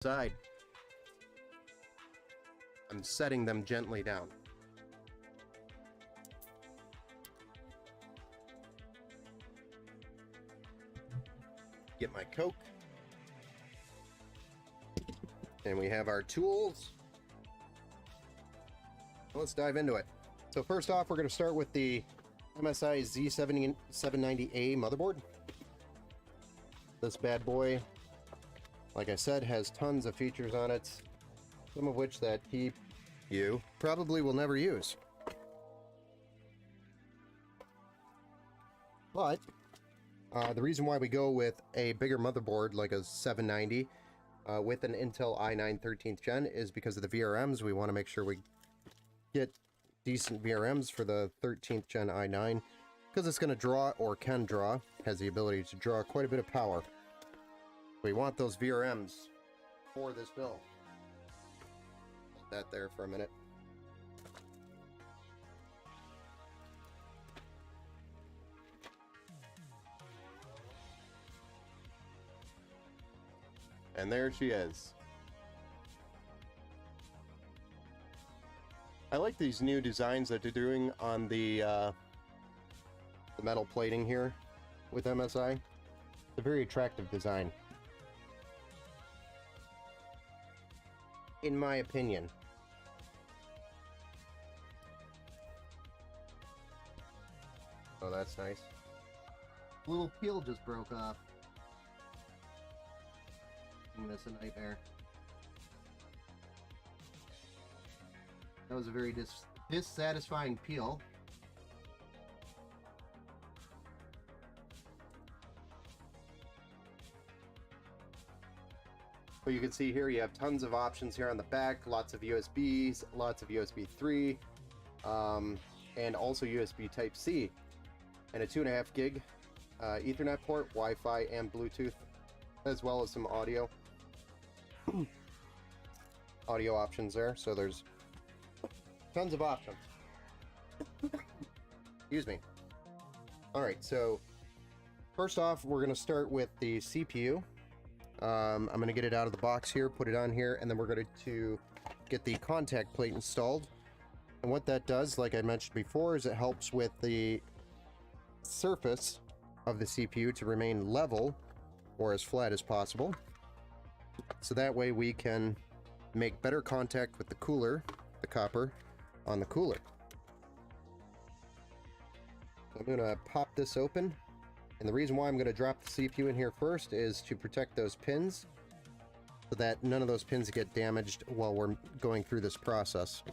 side. I'm setting them gently down. Get my Coke. And we have our tools. Let's dive into it. So first off, we're going to start with the MSI Z790A motherboard. This bad boy, like I said, has tons of features on it, some of which that you probably will never use. But the reason why we go with a bigger motherboard like a 790 with an Intel i9 13th gen is because of the VRMs. We want to make sure we get decent VRMs for the 13th gen i9 because it's going to draw, or can draw, has the ability to draw quite a bit of power. We want those VRMs for this build. Put that there for a minute. And there she is. I like these new designs that they're doing on the metal plating here with MSI. It's a very attractive design, in my opinion. Oh, that's nice. A little peel just broke off. That's a nightmare. That was a very dissatisfying peel. But you can see here you have tons of options here on the back, lots of USBs, lots of USB 3, and also USB Type-C, and a 2.5 gig Ethernet port, Wi-Fi, and Bluetooth, as well as some audio options there. So there's tons of options. Excuse me. Alright, so first off, we're going to start with the CPU. I'm going to get it out of the box here, put it on here, and then we're going to get the contact plate installed. And what that does, like I mentioned before, is it helps with the surface of the CPU to remain level or as flat as possible. So that way we can make better contact with the cooler, the copper, on the cooler. I'm going to pop this open, and the reason why I'm going to drop the CPU in here first is to protect those pins so that none of those pins get damaged while we're going through this process.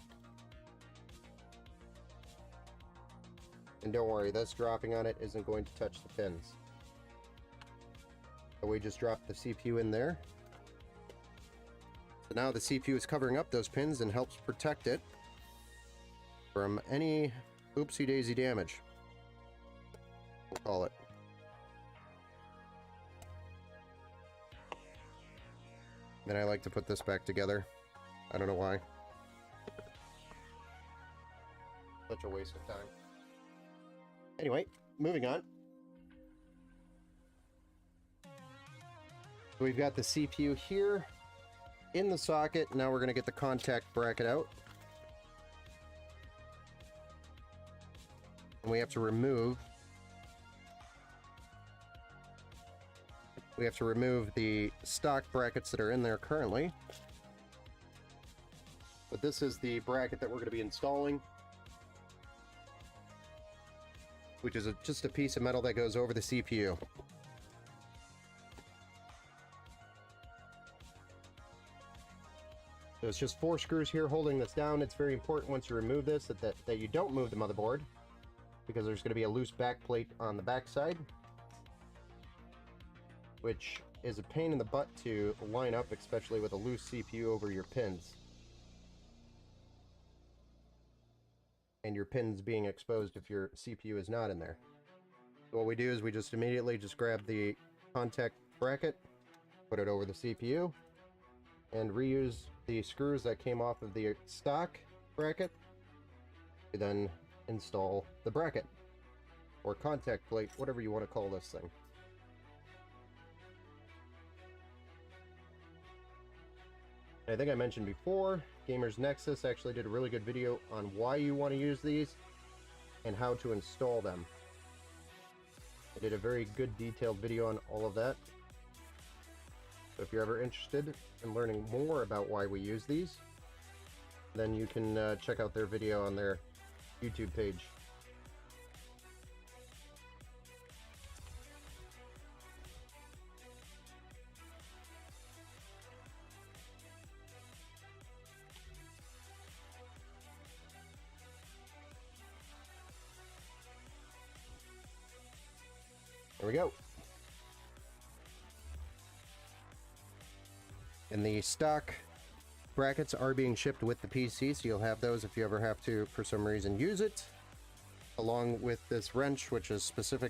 And don't worry, this dropping on it isn't going to touch the pins. So we just dropped the CPU in there. So now the CPU is covering up those pins and helps protect it from any oopsie-daisy damage, we'll call it. Then I like to put this back together. I don't know why. Such a waste of time. Anyway, moving on. So we've got the CPU here in the socket. Now we're going to get the contact bracket out. And we have to remove the stock brackets that are in there currently. But this is the bracket that we're going to be installing, which is just a piece of metal that goes over the CPU. So it's just 4 screws here holding this down. It's very important once you remove this that you don't move the motherboard, because there's going to be a loose back plate on the back side, which is a pain in the butt to line up, especially with a loose CPU over your pins. And your pins being exposed if your CPU is not in there. So what we do is we just immediately grab the contact bracket, put it over the CPU, and reuse the screws that came off of the stock bracket to then install the bracket, or contact plate, whatever you want to call this thing. I think I mentioned before, Gamers Nexus actually did a really good video on why you want to use these and how to install them. I did a very good detailed video on all of that. So if you're ever interested in learning more about why we use these, then you can check out their video on their YouTube page. There we go. And the stock brackets are being shipped with the PC, so you'll have those if you ever have to, for some reason, use it. Along with this wrench, which is specific